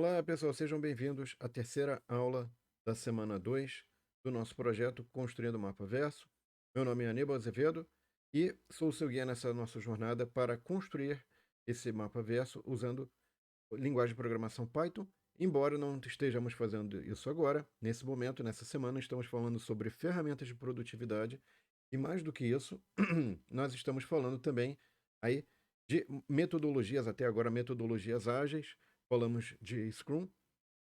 Olá, pessoal, sejam bem-vindos à terceira aula da semana 2 do nosso projeto Construindo o Mapa Verso. Meu nome é Aníbal Azevedo e sou o seu guia nessa nossa jornada para construir esse mapa verso usando linguagem de programação Python. Embora não estejamos fazendo isso agora, nesse momento, nessa semana, estamos falando sobre ferramentas de produtividade e, mais do que isso, nós estamos falando também aí de metodologias, até agora metodologias ágeis. Falamos de Scrum,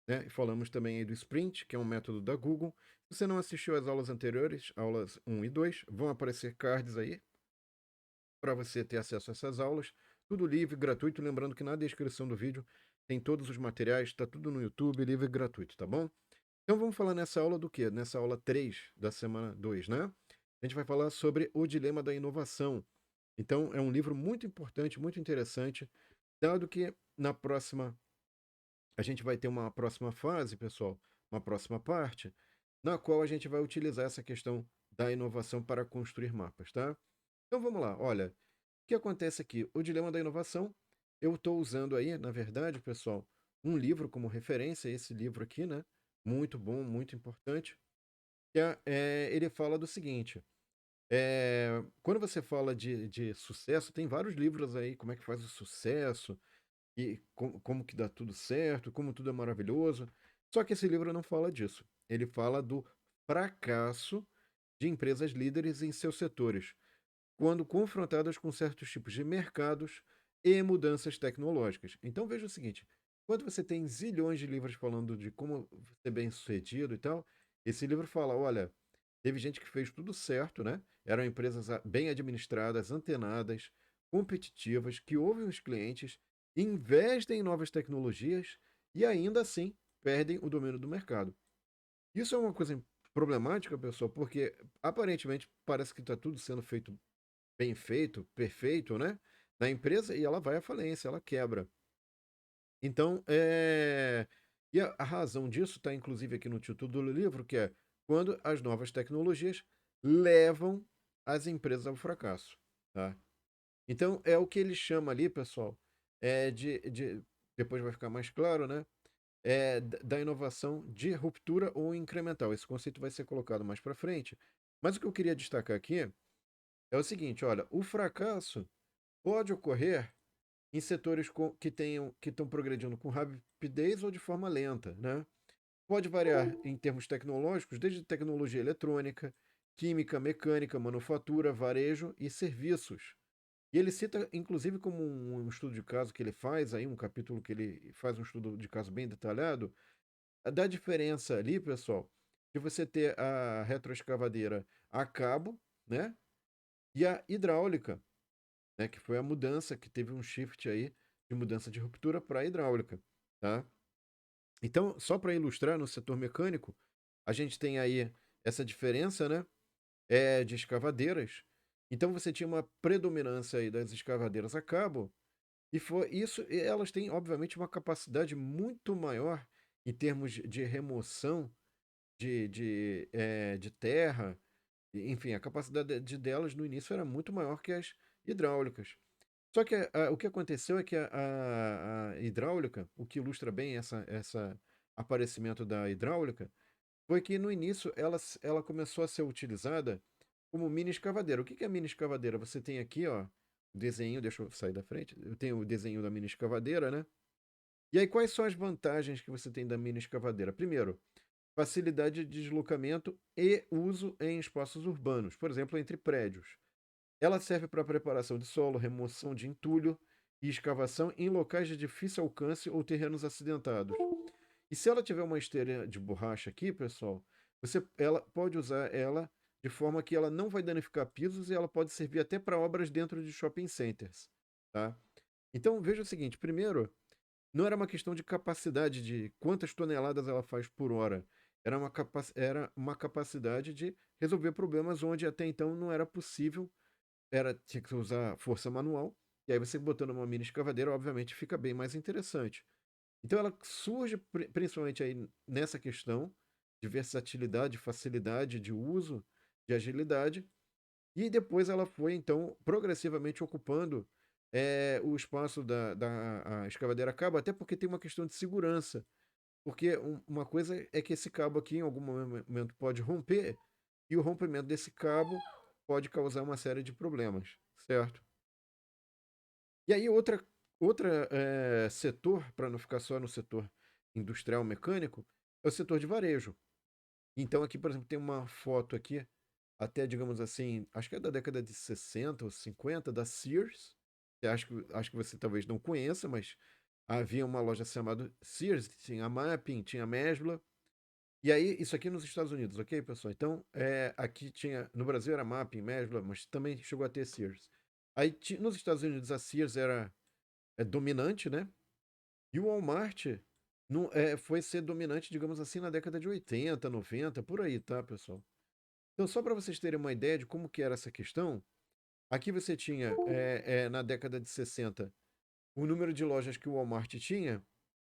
né? E falamos também aí do Sprint, que é um método da Google. Se você não assistiu às aulas anteriores, aulas 1 e 2, vão aparecer cards aí para você ter acesso a essas aulas. Tudo livre, gratuito. Lembrando que na descrição do vídeo tem todos os materiais, está tudo no YouTube, livre e gratuito, tá bom? Então vamos falar nessa aula do quê? Nessa aula 3 da semana 2, né? A gente vai falar sobre o dilema da inovação. Então é um livro muito importante, muito interessante, dado que na próxima a gente vai ter uma próxima fase, pessoal, uma próxima parte, na qual a gente vai utilizar essa questão da inovação para construir mapas, tá? Então vamos lá, olha, o que acontece aqui? O dilema da inovação, eu estou usando aí, na verdade, pessoal, um livro como referência, esse livro aqui, né? Muito bom, muito importante. Ele fala do seguinte: quando você fala de sucesso, tem vários livros aí, como é que faz o sucesso, e como que dá tudo certo, como tudo é maravilhoso. Só que esse livro não fala disso. Ele fala do fracasso de empresas líderes em seus setores, quando confrontadas com certos tipos de mercados e mudanças tecnológicas. Então veja o seguinte: quando você tem zilhões de livros falando de como ser bem-sucedido e tal, esse livro fala, olha, teve gente que fez tudo certo, né? Eram empresas bem administradas, antenadas, competitivas, que ouvem os clientes, investem em novas tecnologias e ainda assim perdem o domínio do mercado. Isso é uma coisa problemática, pessoal, porque aparentemente parece que está tudo sendo feito bem feito, perfeito, né? Na empresa e ela vai à falência, ela quebra. Então, e a razão disso está inclusive aqui no título do livro, que é quando as novas tecnologias levam as empresas ao fracasso, tá? Então, é o que ele chama ali, pessoal, depois vai ficar mais claro, né? Da inovação de ruptura ou incremental. Esse conceito vai ser colocado mais para frente. Mas o que eu queria destacar aqui é o seguinte, olha, o fracasso pode ocorrer em setores que estão progredindo com rapidez ou de forma lenta, né? Pode variar em termos tecnológicos, desde tecnologia eletrônica, química, mecânica, manufatura, varejo e serviços. E ele cita, inclusive, como um estudo de caso que ele faz, aí um capítulo que ele faz um estudo de caso bem detalhado, da diferença ali, pessoal, de você ter a retroescavadeira a cabo, né? E a hidráulica, né, que foi a mudança, que teve um shift aí de mudança de ruptura para a hidráulica, tá? Então, só para ilustrar, no setor mecânico, a gente tem aí essa diferença, né, de escavadeiras. Então, você tinha uma predominância aí das escavadeiras a cabo, e foi isso, e elas têm, obviamente, uma capacidade muito maior em termos de remoção de terra, enfim, a capacidade delas no início era muito maior que as hidráulicas. Só que o que aconteceu é que a hidráulica, o que ilustra bem essa aparecimento da hidráulica, foi que no início ela começou a ser utilizada como mini escavadeira. O que que é mini escavadeira? Você tem aqui, ó, o desenho, deixa eu sair da frente, eu tenho o desenho da mini escavadeira, né? E aí, quais são as vantagens que você tem da mini escavadeira? Primeiro, facilidade de deslocamento e uso em espaços urbanos, por exemplo, entre prédios. Ela serve para preparação de solo, remoção de entulho e escavação em locais de difícil alcance ou terrenos acidentados. E se ela tiver uma esteira de borracha aqui, pessoal, ela pode usar ela de forma que ela não vai danificar pisos e ela pode servir até para obras dentro de shopping centers, tá? Então veja o seguinte, primeiro, não era uma questão de capacidade de quantas toneladas ela faz por hora. Era uma capacidade de resolver problemas onde até então não era possível, tinha que usar força manual, e aí você botando uma mini escavadeira, obviamente, fica bem mais interessante. Então ela surge principalmente aí nessa questão de versatilidade, facilidade de uso, de agilidade, e depois ela foi, então, progressivamente ocupando. o espaço a escavadeira acaba, até porque tem uma questão de segurança. Porque uma coisa é que esse cabo aqui, em algum momento, pode romper, e o rompimento desse cabo pode causar uma série de problemas, certo? E aí, outra setor, para não ficar só no setor industrial mecânico, é o setor de varejo. Então, aqui, por exemplo, tem uma foto aqui, até, digamos assim, acho que é da década de 60 ou 50, da Sears. Acho que você talvez não conheça, mas havia uma loja chamada Sears, tinha a Mappin, tinha a Mesbla. E aí, isso aqui nos Estados Unidos, ok, pessoal? Então, aqui tinha, no Brasil era Mappin, Mesbla, mas também chegou a ter Sears. Aí, nos Estados Unidos, a Sears era dominante, né? E o Walmart foi ser dominante, digamos assim, na década de 80, 90, por aí, tá, pessoal? Então, só para vocês terem uma ideia de como que era essa questão, aqui você tinha, na década de 60, o número de lojas que o Walmart tinha,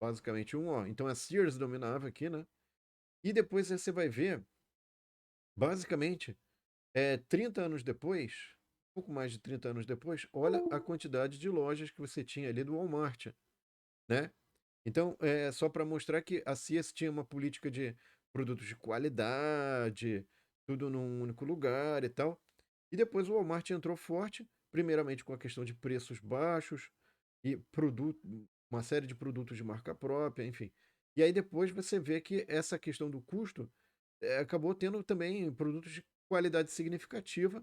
basicamente um, ó. Então, a Sears dominava aqui, né? E depois você vai ver, basicamente, 30 anos depois, pouco mais de 30 anos depois, olha a quantidade de lojas que você tinha ali do Walmart, né? Então, só para mostrar que a Sears tinha uma política de produtos de qualidade, tudo num único lugar e tal. E depois o Walmart entrou forte, primeiramente com a questão de preços baixos e uma série de produtos de marca própria, enfim. E aí depois você vê que essa questão do custo acabou tendo também produtos de qualidade significativa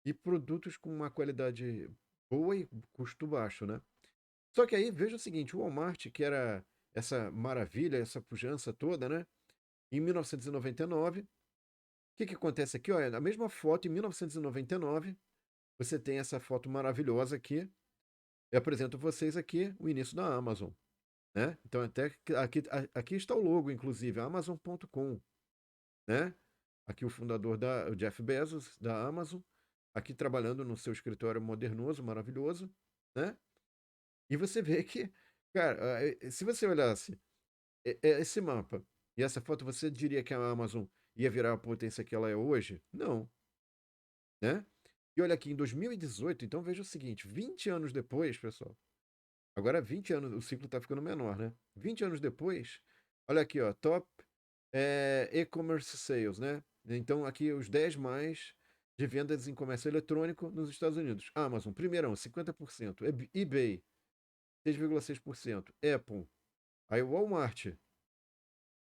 e produtos com uma qualidade boa e custo baixo, né? Só que aí veja o seguinte, o Walmart, que era essa maravilha, essa pujança toda, né? Em 1999, o que que acontece aqui? Olha, a mesma foto, em 1999, você tem essa foto maravilhosa aqui. Eu apresento a vocês aqui o início da Amazon, né? Então, até aqui está o logo, inclusive, Amazon.com, né? Aqui o fundador o Jeff Bezos, da Amazon, aqui trabalhando no seu escritório modernoso, maravilhoso, né? E você vê que, cara, se você olhasse esse mapa e essa foto, você diria que a Amazon ia virar a potência que ela é hoje? Não, né? E olha aqui, em 2018, então veja o seguinte, 20 anos depois, pessoal, agora 20 anos, o ciclo está ficando menor, né? 20 anos depois, olha aqui, ó, top e-commerce sales, né? Então aqui os 10 mais de vendas em comércio eletrônico nos Estados Unidos. Amazon, primeirão, 50%. eBay, 6,6%. Apple, aí o Walmart,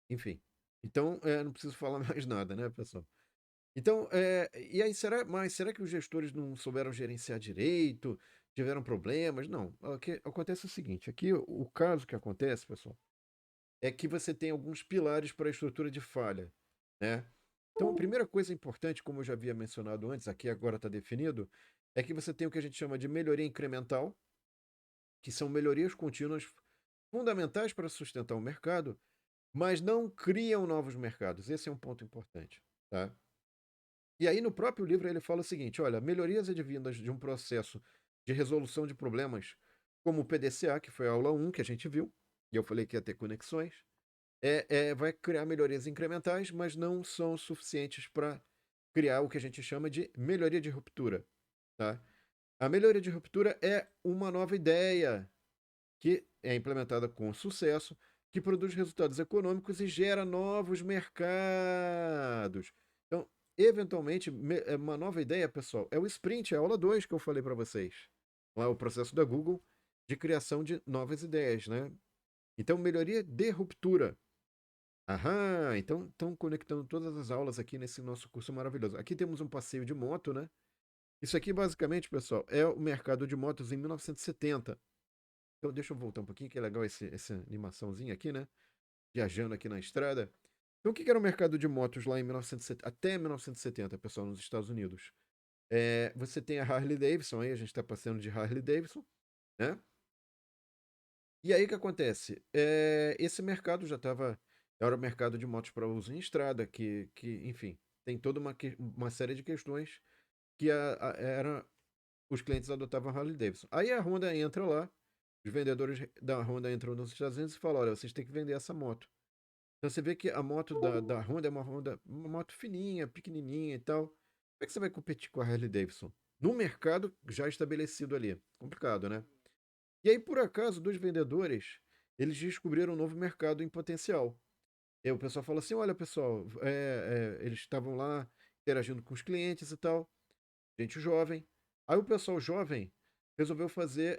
enfim. Então, não preciso falar mais nada, né, pessoal? Então, e aí, será que os gestores não souberam gerenciar direito? Tiveram problemas? Não. Acontece o seguinte: aqui o caso que acontece, pessoal, é que você tem alguns pilares para a estrutura de falha, né? Então, a primeira coisa importante, como eu já havia mencionado antes, aqui agora está definido, é que você tem o que a gente chama de melhoria incremental, que são melhorias contínuas fundamentais para sustentar o mercado, mas não criam novos mercados. Esse é um ponto importante, tá? E aí, no próprio livro, ele fala o seguinte: olha, melhorias advindas de um processo de resolução de problemas, como o PDCA, que foi a aula 1 que a gente viu, e eu falei que ia ter conexões, vai criar melhorias incrementais, mas não são suficientes para criar o que a gente chama de melhoria de ruptura. Tá? A melhoria de ruptura é uma nova ideia que é implementada com sucesso, que produz resultados econômicos e gera novos mercados. Então, eventualmente, uma nova ideia, pessoal, é o sprint, é a aula 2 que eu falei para vocês. Lá, o processo da Google de criação de novas ideias, né? Então, melhoria de ruptura. Aham, então estão conectando todas as aulas aqui nesse nosso curso maravilhoso. Aqui temos um passeio de moto, né? Isso aqui, basicamente, pessoal, é o mercado de motos em 1970. Então, deixa eu voltar um pouquinho, que é legal essa animaçãozinha aqui, né? Viajando aqui na estrada. Então, o que era o mercado de motos lá em 1970, até 1970, pessoal, nos Estados Unidos? Você tem a Harley Davidson, aí a gente está passando de Harley Davidson, né? E aí o que acontece? Esse mercado já estava. Era o mercado de motos para uso em estrada, enfim, tem toda uma série de questões que os clientes adotavam a Harley Davidson. Aí a Honda entra lá, os vendedores da Honda entram nos Estados Unidos e falam: olha, vocês têm que vender essa moto. Então você vê que a moto da Honda é uma moto fininha, pequenininha e tal. Como é que você vai competir com a Harley Davidson? no mercado já estabelecido ali. Complicado, né? E aí, por acaso, dois vendedores, eles descobriram um novo mercado em potencial. E aí o pessoal falou assim, olha, pessoal, eles estavam lá interagindo com os clientes e tal, gente jovem. Aí o pessoal jovem resolveu fazer,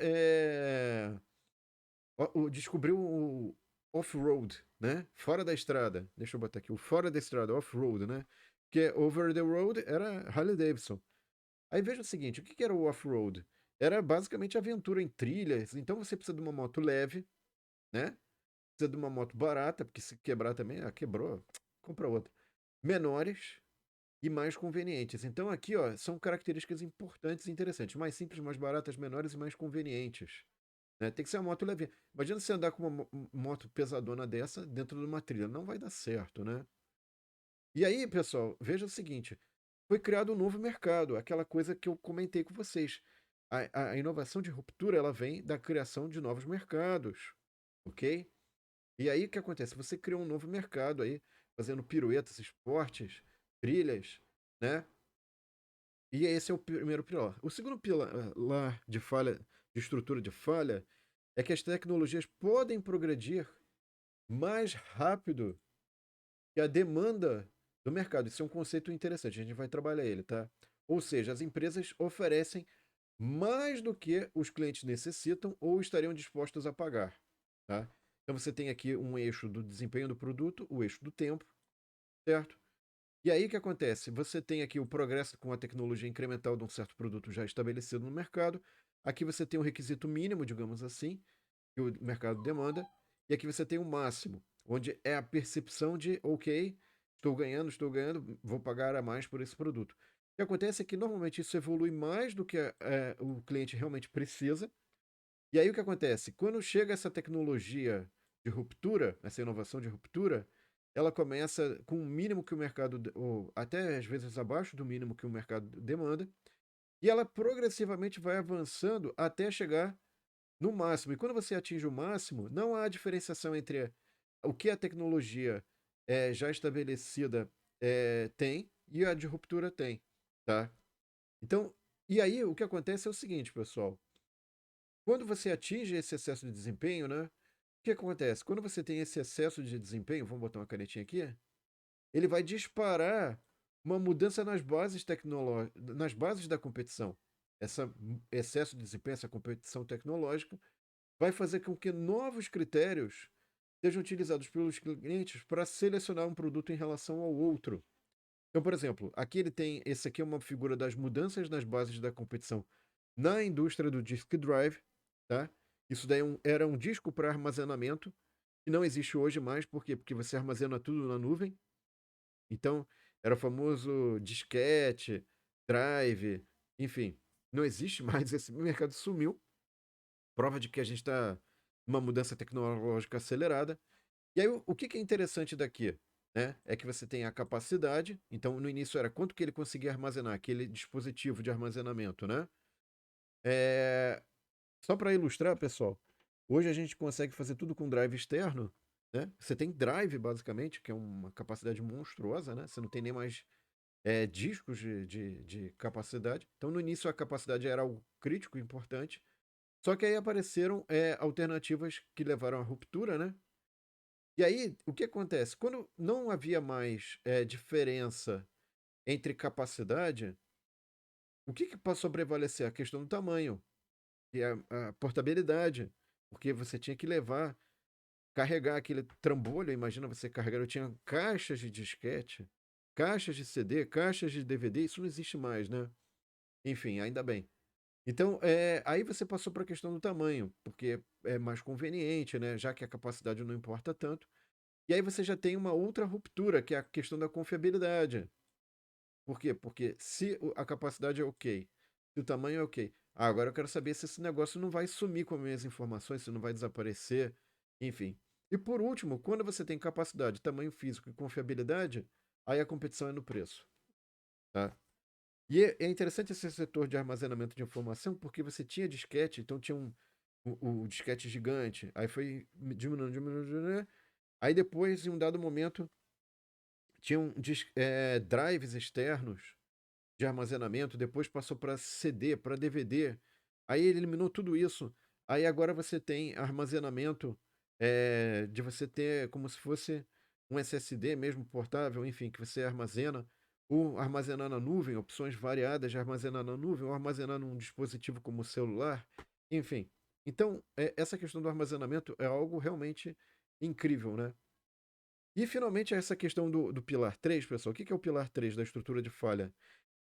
descobriu o off-road, né? Fora da estrada. Deixa eu botar aqui, o fora da estrada, off-road, né? Porque over the road era Harley Davidson. Aí veja o seguinte, o que que era o off-road? Era basicamente aventura em trilhas. Então você precisa de uma moto leve, né? Precisa de uma moto barata, porque se quebrar também, quebrou, compra outra. Menores e mais convenientes. Então aqui, ó, são características importantes e interessantes. Mais simples, mais baratas, menores e mais convenientes. Né? Tem que ser uma moto leve. Imagina você andar com uma moto pesadona dessa dentro de uma trilha. Não vai dar certo, né? E aí, pessoal, veja o seguinte: foi criado um novo mercado, aquela coisa que eu comentei com vocês. A inovação de ruptura ela vem da criação de novos mercados, ok? E aí o que acontece? Você criou um novo mercado aí, fazendo piruetas, esportes, trilhas, né? E esse é o primeiro pilar. O segundo pilar de falha, de estrutura de falha, é que as tecnologias podem progredir mais rápido que a demanda do mercado. Isso é um conceito interessante, a gente vai trabalhar ele, tá? Ou seja, as empresas oferecem mais do que os clientes necessitam ou estariam dispostos a pagar, tá? Então você tem aqui um eixo do desempenho do produto, o eixo do tempo, certo? E aí o que acontece? Você tem aqui o progresso com a tecnologia incremental de um certo produto já estabelecido no mercado. Aqui você tem um requisito mínimo, digamos assim, que o mercado demanda. E aqui você tem o máximo, onde é a percepção de, ok, estou ganhando, vou pagar a mais por esse produto. O que acontece é que normalmente isso evolui mais do que o cliente realmente precisa. E aí o que acontece? Quando chega essa tecnologia de ruptura, essa inovação de ruptura, ela começa com o mínimo que o mercado, ou até às vezes abaixo do mínimo que o mercado demanda, e ela progressivamente vai avançando até chegar no máximo. E quando você atinge o máximo, não há diferenciação entre o que a tecnologia já estabelecida tem e a de ruptura tem, tá? Então, e aí o que acontece é o seguinte, pessoal. Quando você atinge esse excesso de desempenho, né? O que acontece? Quando você tem esse excesso de desempenho, vamos botar uma canetinha aqui, ele vai disparar uma mudança nas bases tecnológicas, nas bases da competição. Esse excesso de desempenho, essa competição tecnológica, vai fazer com que novos critérios sejam utilizados pelos clientes para selecionar um produto em relação ao outro. Então, por exemplo, aqui ele tem, esse aqui é uma figura das mudanças nas bases da competição na indústria do disk drive, tá? Isso daí era um disco para armazenamento, que não existe hoje mais, por quê? Porque você armazena tudo na nuvem. Então, era o famoso disquete, drive, enfim, não existe mais, esse mercado sumiu. Prova de que a gente está numa mudança tecnológica acelerada. E aí, o que que é interessante daqui? Né? É que você tem a capacidade, então no início era quanto que ele conseguia armazenar, aquele dispositivo de armazenamento, né? É, Só para ilustrar, pessoal, hoje a gente consegue fazer tudo com drive externo, né? Você tem drive, basicamente, que é uma capacidade monstruosa, né? Você não tem nem mais discos de capacidade. Então, no início, a capacidade era algo crítico, importante. Só que aí apareceram alternativas que levaram à ruptura, né? E aí, o que acontece? Quando não havia mais diferença entre capacidade, o que passou a prevalecer? A questão do tamanho e a portabilidade. Porque você tinha que levar, carregar aquele trambolho. Imagina você carregar. Eu tinha caixas de disquete, caixas de CD, caixas de DVD. Isso não existe mais, né? Enfim, ainda bem. Então, aí você passou para a questão do tamanho, porque é mais conveniente, né? Já que a capacidade não importa tanto. E aí você já tem uma outra ruptura, que é a questão da confiabilidade. Por quê? Porque se a capacidade é ok, se o tamanho é ok, agora eu quero saber se esse negócio não vai sumir com as minhas informações, se não vai desaparecer, enfim. E por último, quando você tem capacidade, tamanho físico e confiabilidade, aí a competição é no preço, tá? E é interessante esse setor de armazenamento de informação, porque você tinha disquete, então tinha o disquete gigante, aí foi diminuindo, diminuindo, diminuindo, aí depois, em um dado momento, tinham drives externos de armazenamento, depois passou para CD, para DVD. Aí ele eliminou tudo isso. Aí agora você tem armazenamento de você ter como se fosse um SSD mesmo portável, enfim, que você armazena, ou armazenar na nuvem, opções variadas de armazenar na nuvem, ou armazenar num dispositivo como o celular, enfim. Então, essa questão do armazenamento é algo realmente incrível, né? E finalmente essa questão do pilar 3, pessoal. O que é o pilar 3 da estrutura de falha?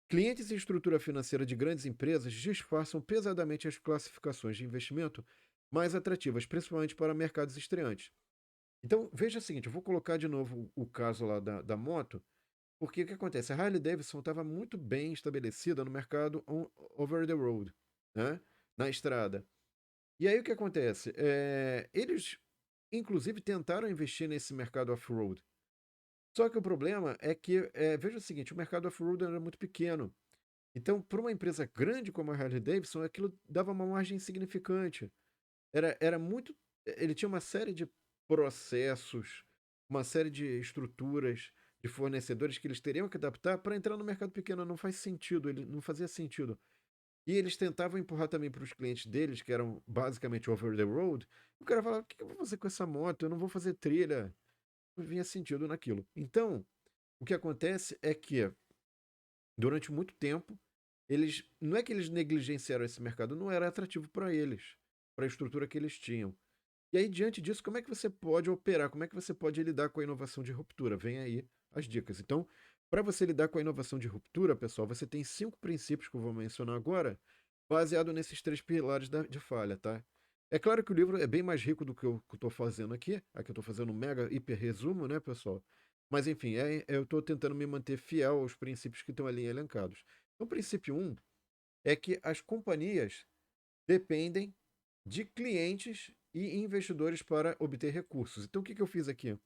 Clientes e estrutura financeira de grandes empresas disfarçam pesadamente as classificações de investimento mais atrativas, principalmente para mercados estreantes. Então, veja o seguinte, eu vou colocar de novo o caso lá da moto, porque o que acontece? A Harley Davidson estava muito bem estabelecida no mercado over the road, né? Na estrada. E aí o que acontece? Eles, inclusive, tentaram investir nesse mercado off-road. Só que o problema é que, veja o seguinte, o mercado off-road era muito pequeno. Então, para uma empresa grande como a Harley Davidson, aquilo dava uma margem significante. Era muito. Ele tinha uma série de processos, uma série de estruturas, de fornecedores que eles teriam que adaptar para entrar no mercado pequeno. Não faz sentido, ele não fazia sentido. E eles tentavam empurrar também para os clientes deles, que eram basicamente over the road. O cara falava: o que eu vou fazer com essa moto? Eu não vou fazer trilha. Não vinha sentido naquilo. Então, o que acontece é que, durante muito tempo, eles não é que eles negligenciaram esse mercado, não era atrativo para eles, para a estrutura que eles tinham. E aí, diante disso, como é que você pode operar? Como é que você pode lidar com a inovação de ruptura? Vem aí as dicas. Então, para você lidar com a inovação de ruptura, pessoal, você tem 5 princípios que eu vou mencionar agora, baseado nesses 3 pilares de falha, tá? É claro que o livro é bem mais rico do que eu estou fazendo aqui. Aqui eu estou fazendo um mega hiper resumo, né, pessoal? Mas enfim, eu estou tentando me manter fiel aos princípios que estão ali elencados. Então, o princípio 1 é que as companhias dependem de clientes e investidores para obter recursos. Então, o que eu fiz aqui?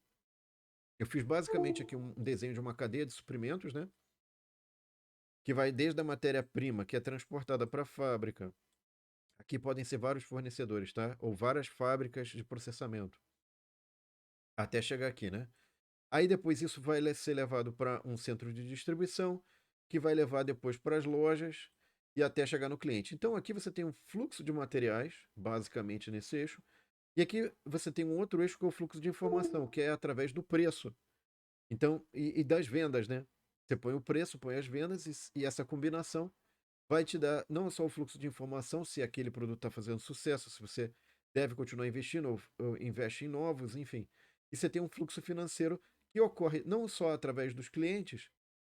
Eu fiz basicamente aqui um desenho de uma cadeia de suprimentos, né? Que vai desde a matéria-prima, que é transportada para a fábrica. Aqui podem ser vários fornecedores, tá? Ou várias fábricas de processamento. Até chegar aqui, né? Aí depois isso vai ser levado para um centro de distribuição, que vai levar depois para as lojas e até chegar no cliente. Então aqui você tem um fluxo de materiais, basicamente nesse eixo, e aqui você tem um outro eixo que é o fluxo de informação, que é através do preço. Então, e das vendas, né? Você põe o preço, põe as vendas e essa combinação vai te dar não só o fluxo de informação, se aquele produto está fazendo sucesso, se você deve continuar investindo ou investe em novos, enfim. E você tem um fluxo financeiro que ocorre não só através dos clientes,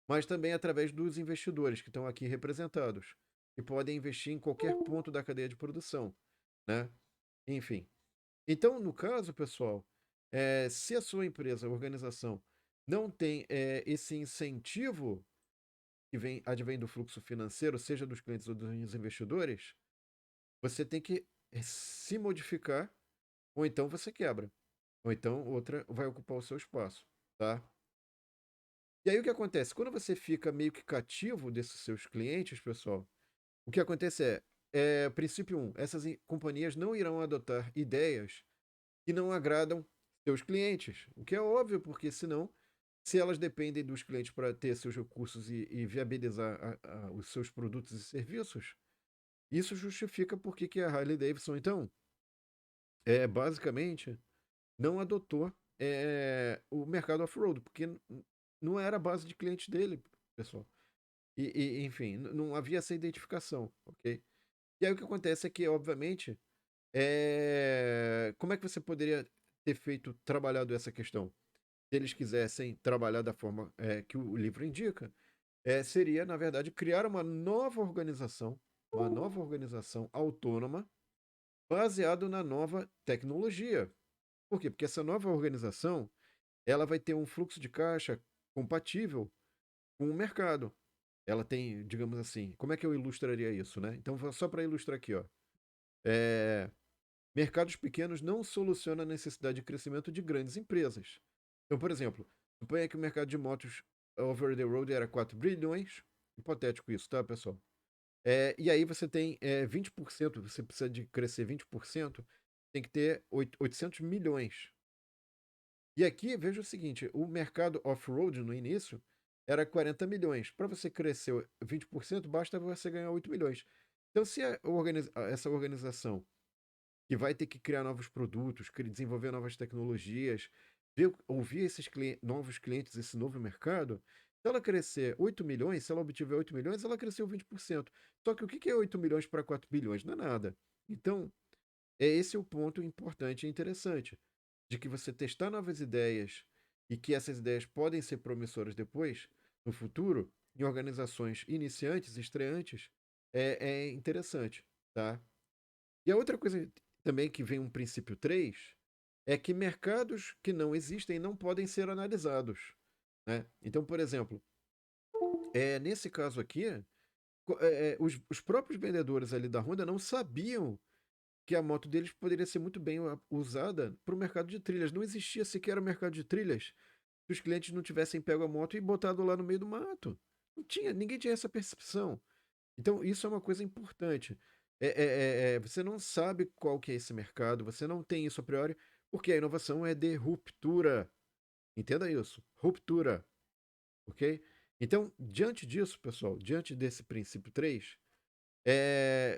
mas também através dos investidores que estão aqui representados, que podem investir em qualquer ponto da cadeia de produção, né? Enfim. Então, no caso, pessoal, se a sua empresa, organização, não tem esse incentivo que advém do fluxo financeiro, seja dos clientes ou dos investidores, você tem que se modificar, ou então você quebra. Ou então outra vai ocupar o seu espaço, tá? E aí o que acontece? Quando você fica meio que cativo desses seus clientes, pessoal, o que acontece princípio 1, essas companhias não irão adotar ideias que não agradam seus clientes. O que é óbvio, porque senão, se elas dependem dos clientes para ter seus recursos e viabilizar os seus produtos e serviços, isso justifica por que a Harley Davidson, então, basicamente, não adotou o mercado off-road, porque não era a base de clientes dele, pessoal. Enfim, não havia essa identificação, ok? E aí o que acontece é que, obviamente, como é que você poderia ter feito, trabalhado essa questão? Se eles quisessem trabalhar da forma que o livro indica, seria, na verdade, criar uma nova organização autônoma, baseado na nova tecnologia. Por quê? Porque essa nova organização ela vai ter um fluxo de caixa compatível com o mercado. Ela tem, digamos assim, como é que eu ilustraria isso, né? Então, só para ilustrar aqui, ó. É, mercados pequenos não solucionam a necessidade de crescimento de grandes empresas. Então, por exemplo, suponha que o mercado de motos over the road era 4 bilhões, hipotético isso, tá, pessoal? E aí você tem 20%, você precisa de crescer 20%, tem que ter 800 milhões. E aqui, veja o seguinte, o mercado off-road no início, era 40 milhões. Para você crescer 20%, basta você ganhar 8 milhões. Então, se essa organização que vai ter que criar novos produtos, desenvolver novas tecnologias, ouvir esses novos clientes, esse novo mercado, se ela crescer 8 milhões, se ela obtiver 8 milhões, ela cresceu 20%. Só que o que é 8 milhões para 4 bilhões? Não é nada. Então, esse o ponto importante e interessante, de que você testar novas ideias e que essas ideias podem ser promissoras depois, no futuro, em organizações iniciantes, estreantes, é interessante, tá? E a outra coisa também que vem um princípio 3 é que mercados que não existem não podem ser analisados, né? Então, por exemplo, nesse caso aqui, os próprios vendedores ali da Honda não sabiam que a moto deles poderia ser muito bem usada para o mercado de trilhas. Não existia sequer o mercado de trilhas se os clientes não tivessem pego a moto e botado lá no meio do mato. Não tinha, ninguém tinha essa percepção. Então, isso é uma coisa importante. Você não sabe qual que é esse mercado, você não tem isso a priori, porque a inovação é de ruptura. Entenda isso, ruptura, ok? Então, diante disso, pessoal, diante desse princípio 3,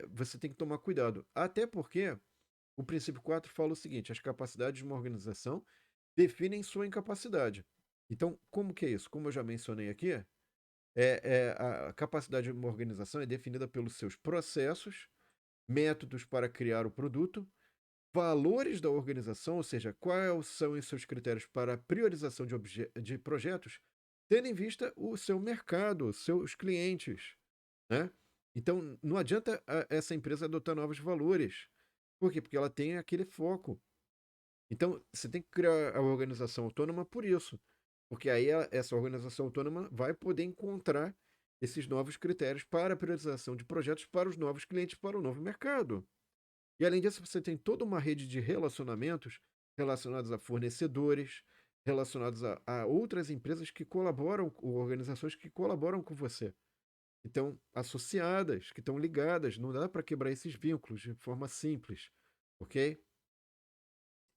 você tem que tomar cuidado. Até porque o princípio 4 fala o seguinte: as capacidades de uma organização definem sua incapacidade. Então, como que é isso? Como eu já mencionei aqui, a capacidade de uma organização é definida pelos seus processos, métodos para criar o produto, valores da organização, ou seja, quais são os seus critérios para a priorização de projetos, tendo em vista o seu mercado, os seus clientes, né? Então, não adianta essa empresa adotar novos valores. Por quê? Porque ela tem aquele foco. Então, você tem que criar a organização autônoma por isso. Porque aí essa organização autônoma vai poder encontrar esses novos critérios para a priorização de projetos para os novos clientes, para o novo mercado. E além disso, você tem toda uma rede de relacionamentos relacionados a fornecedores, relacionados a outras empresas que colaboram, ou organizações que colaboram com você. Então, associadas, que estão ligadas, não dá para quebrar esses vínculos de forma simples, ok?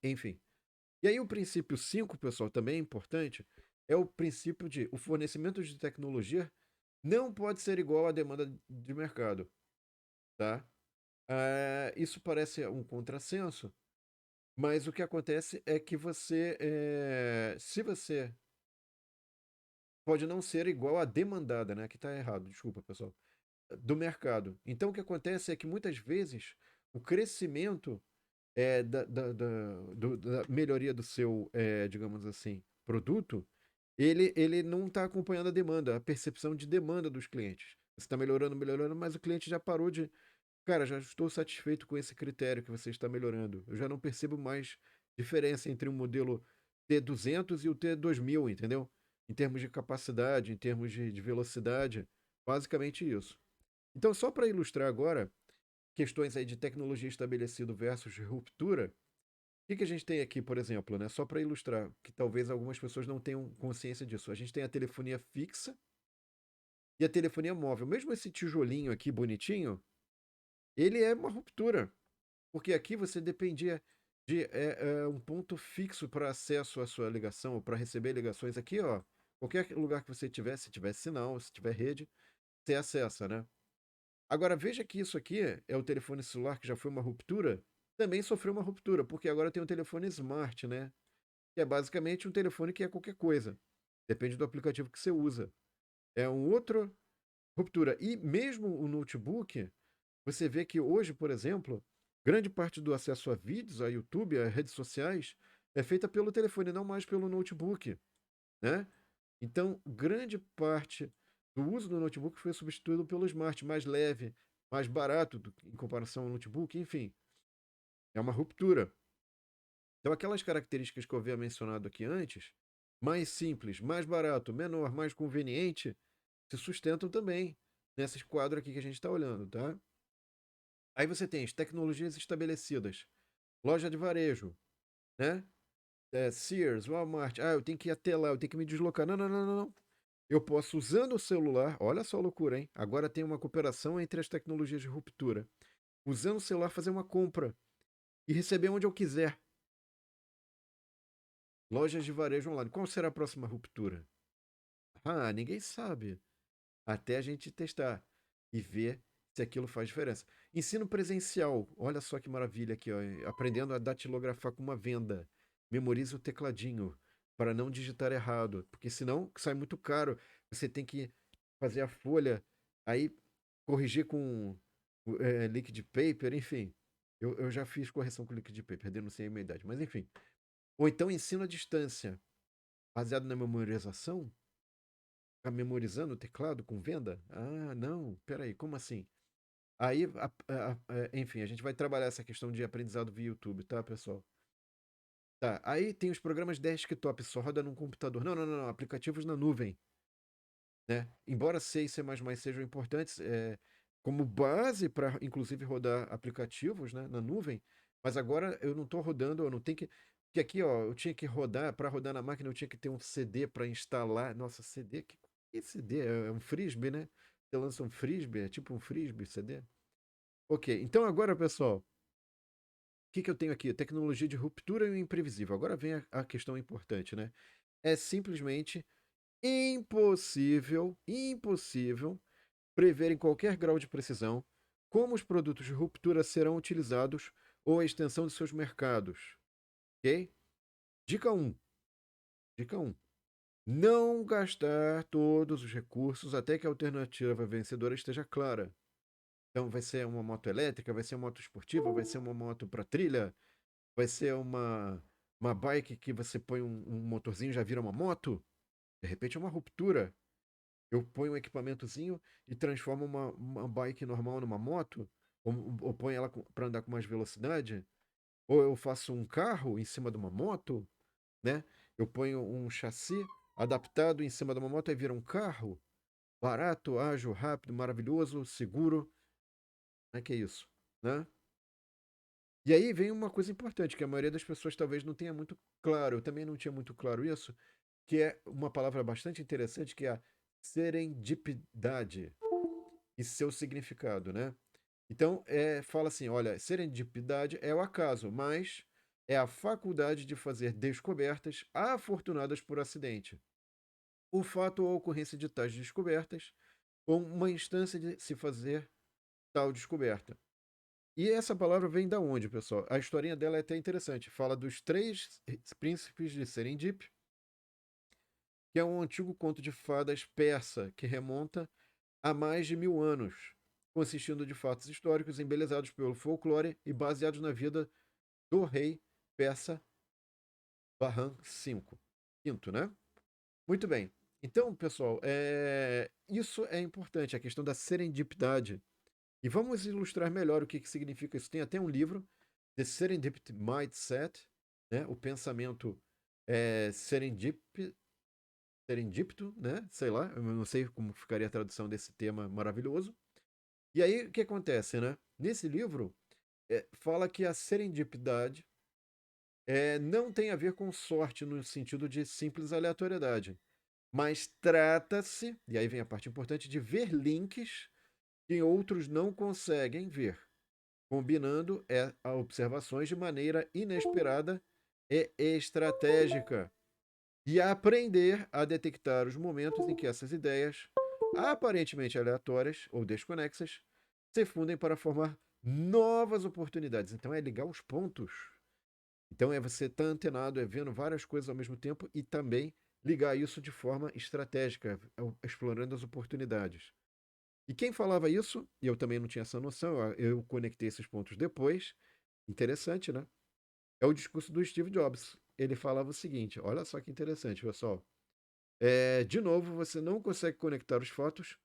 Enfim. E aí o princípio 5, pessoal, também é importante, é o princípio de o fornecimento de tecnologia não pode ser igual à demanda de mercado, tá? Isso parece um contrassenso, mas o que acontece é que se você pode não ser igual à demandada, né? Aqui está errado, desculpa, pessoal, do mercado. Então o que acontece é que muitas vezes o crescimento da melhoria do seu, digamos assim, produto, ele não está acompanhando a demanda, a percepção de demanda dos clientes. Você está melhorando, melhorando, mas o cliente já parou de. Cara, já estou satisfeito com esse critério que você está melhorando. Eu já não percebo mais diferença entre o modelo T200 e o T2000, entendeu? Em termos de capacidade, em termos de velocidade. Basicamente isso. Então, só para ilustrar agora, questões aí de tecnologia estabelecida versus ruptura, o que a gente tem aqui, por exemplo, né? Só para ilustrar, que talvez algumas pessoas não tenham consciência disso. A gente tem a telefonia fixa e a telefonia móvel. Mesmo esse tijolinho aqui bonitinho, ele é uma ruptura, porque aqui você dependia de um ponto fixo para acesso à sua ligação ou para receber ligações aqui, ó. Qualquer lugar que você tiver, se tiver sinal, se tiver rede, você acessa, né? Agora veja que isso aqui é o telefone celular que já foi uma ruptura, também sofreu uma ruptura, porque agora tem um telefone smart, né? Que é basicamente um telefone que é qualquer coisa. Depende do aplicativo que você usa. É um outro ruptura. E mesmo o notebook, você vê que hoje, por exemplo, grande parte do acesso a vídeos, a YouTube, a redes sociais, é feita pelo telefone, não mais pelo notebook, né? Então, grande parte do uso do notebook foi substituído pelo smart, mais leve, mais barato em comparação ao notebook, enfim, é uma ruptura. Então, aquelas características que eu havia mencionado aqui antes, mais simples, mais barato, menor, mais conveniente, se sustentam também nesses quadros aqui que a gente está olhando, tá? Aí você tem as tecnologias estabelecidas, loja de varejo, né? Sears, Walmart, eu tenho que ir até lá, eu tenho que me deslocar. Não, não, não, não, não. Eu posso, usando o celular, olha só a loucura, hein? Agora tem uma cooperação entre as tecnologias de ruptura. Usando o celular, fazer uma compra e receber onde eu quiser. Lojas de varejo online. Qual será a próxima ruptura? Ah, ninguém sabe. Até a gente testar e ver se aquilo faz diferença. Ensino presencial, olha só que maravilha aqui, ó, aprendendo a datilografar com uma venda. Memorize o tecladinho para não digitar errado, porque senão sai muito caro. Você tem que fazer a folha, aí corrigir com liquid paper, enfim. Eu já fiz correção com liquid paper, denunciei a minha idade, mas enfim. Ou então ensino à distância, baseado na memorização. Ficar memorizando o teclado com venda? Ah, não, peraí, como assim? Aí, enfim, a gente vai trabalhar essa questão de aprendizado via YouTube, tá, pessoal? Tá, aí tem os programas desktop, só roda num computador. Não, não, não, não, aplicativos na nuvem, né? Embora C e C++ sejam importantes como base para, inclusive, rodar aplicativos, né, na nuvem, mas agora eu não estou rodando, eu não tenho que... Porque aqui, ó, eu tinha que rodar, para rodar na máquina eu tinha que ter um CD para instalar. Nossa, CD? Que CD? É um frisbee, né? Você lança um frisbee, é tipo um frisbee CD? Ok, então agora, pessoal, o que eu tenho aqui? Tecnologia de ruptura e o imprevisível. Agora vem a questão importante, né? É simplesmente impossível prever em qualquer grau de precisão como os produtos de ruptura serão utilizados ou a extensão de seus mercados. Ok? Dica 1. Dica 1. Não gastar todos os recursos até que a alternativa vencedora esteja clara. Então, vai ser uma moto elétrica, vai ser uma moto esportiva, vai ser uma moto para trilha, vai ser uma bike que você põe um motorzinho e já vira uma moto. De repente é uma ruptura. Eu ponho um equipamentozinho e transformo uma bike normal numa moto, ou ponho ela para andar com mais velocidade, ou eu faço um carro em cima de uma moto, né? Eu ponho um chassi adaptado em cima de uma moto e vira um carro barato, ágil, rápido, maravilhoso, seguro. Como é que é isso, né? E aí vem uma coisa importante que a maioria das pessoas talvez não tenha muito claro. Eu também não tinha muito claro isso, que é uma palavra bastante interessante, que é a serendipidade e seu significado, né? Então, fala assim, olha, serendipidade é o acaso, mas é a faculdade de fazer descobertas afortunadas por acidente. O fato ou a ocorrência de tais descobertas, ou uma instância de se fazer tal descoberta. E essa palavra vem da onde, pessoal? A historinha dela é até interessante. Fala dos três príncipes de Serendip, que é um antigo conto de fadas persa que remonta a mais de 1000 anos, consistindo de fatos históricos embelezados pelo folclore e baseados na vida do rei persa Bahram V, né? Muito bem. Então, pessoal, isso é importante, a questão da serendipidade. E vamos ilustrar melhor o que significa isso. Tem até um livro, The Serendipity Mindset, né? O pensamento serendipito, né? Sei lá, eu não sei como ficaria a tradução desse tema maravilhoso. E aí, o que acontece, né? Nesse livro, fala que a serendipidade não tem a ver com sorte no sentido de simples aleatoriedade, mas trata-se, e aí vem a parte importante, de ver links que outros não conseguem ver, combinando observações de maneira inesperada e estratégica, e aprender a detectar os momentos em que essas ideias, aparentemente aleatórias ou desconexas, se fundem para formar novas oportunidades. Então é ligar os pontos. Então é você estar antenado, vendo várias coisas ao mesmo tempo e também ligar isso de forma estratégica, explorando as oportunidades. E quem falava isso, e eu também não tinha essa noção, eu conectei esses pontos depois, interessante, né? É o discurso do Steve Jobs. Ele falava o seguinte: olha só que interessante, pessoal. De novo, você não consegue conectar os fatos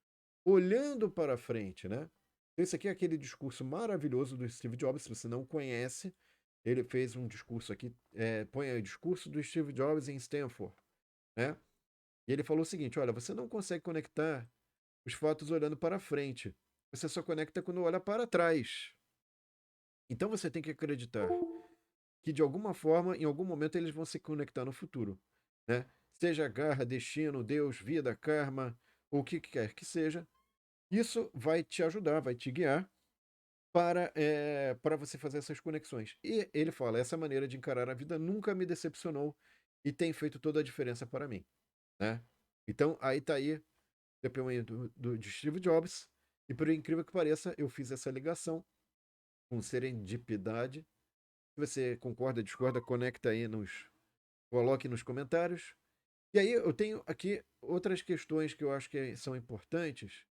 olhando para frente, né? Esse aqui é aquele discurso maravilhoso do Steve Jobs. Se você não conhece, ele fez um discurso aqui, põe aí, discurso do Steve Jobs em Stanford, né? E ele falou o seguinte: olha, você não consegue conectar os fatos olhando para frente. Você só conecta quando olha para trás. Então você tem que acreditar que de alguma forma, em algum momento, eles vão se conectar no futuro, né? Seja garra, destino, Deus, vida, karma, ou o que quer que seja, isso vai te ajudar, vai te guiar para você fazer essas conexões. E ele fala: essa maneira de encarar a vida nunca me decepcionou e tem feito toda a diferença para mim, né? Então, aí tá aí o depoimento de Steve Jobs, e por incrível que pareça, eu fiz essa ligação com serendipidade. Se você concorda, discorda, conecta aí coloque nos comentários. E aí eu tenho aqui outras questões que eu acho que são importantes,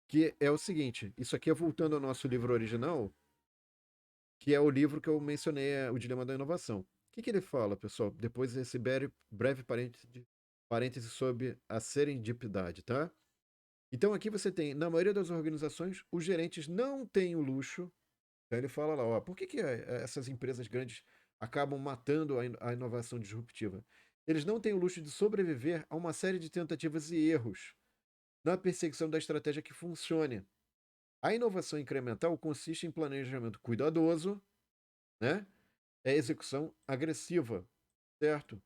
que é o seguinte, isso aqui é voltando ao nosso livro original, que é o livro que eu mencionei, O Dilema da Inovação. O que ele fala, pessoal? Depois desse breve parêntese sobre a serendipidade, tá? Então aqui você tem, na maioria das organizações, os gerentes não têm o luxo. Então ele fala lá, ó, por que essas empresas grandes acabam matando a inovação disruptiva? Eles não têm o luxo de sobreviver a uma série de tentativas e erros na perseguição da estratégia que funcione. A inovação incremental consiste em planejamento cuidadoso, né? É execução agressiva, certo?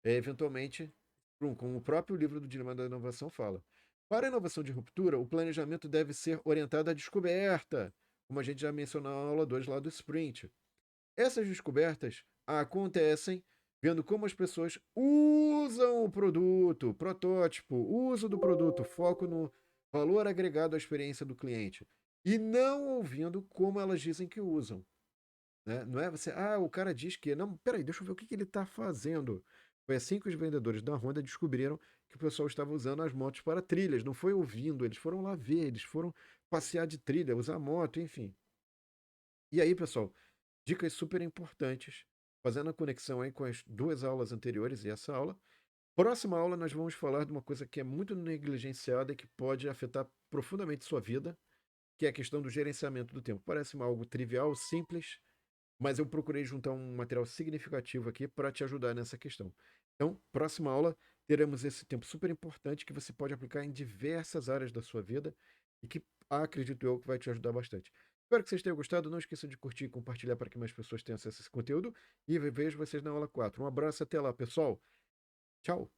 É eventualmente, como o próprio livro do Dilema da Inovação fala. Para a inovação de ruptura, o planejamento deve ser orientado à descoberta, como a gente já mencionou na aula 2 lá do Sprint. Essas descobertas acontecem vendo como as pessoas usam o produto, protótipo, uso do produto, foco no valor agregado à experiência do cliente. E não ouvindo como elas dizem que usam. Né? Não é você, o cara diz que. Não, peraí, deixa eu ver o que ele está fazendo. Foi assim que os vendedores da Honda descobriram que o pessoal estava usando as motos para trilhas. Não foi ouvindo, eles foram lá ver, eles foram passear de trilha, usar moto, enfim. E aí, pessoal, dicas super importantes, fazendo a conexão aí com as duas aulas anteriores e essa aula. Próxima aula, nós vamos falar de uma coisa que é muito negligenciada e que pode afetar profundamente sua vida, que é a questão do gerenciamento do tempo. Parece algo trivial, simples, mas eu procurei juntar um material significativo aqui para te ajudar nessa questão. Então, próxima aula, teremos esse tempo super importante que você pode aplicar em diversas áreas da sua vida e que, acredito eu, que vai te ajudar bastante. Espero que vocês tenham gostado. Não esqueça de curtir e compartilhar para que mais pessoas tenham acesso a esse conteúdo. E vejo vocês na aula 4. Um abraço, até lá, pessoal. Tchau!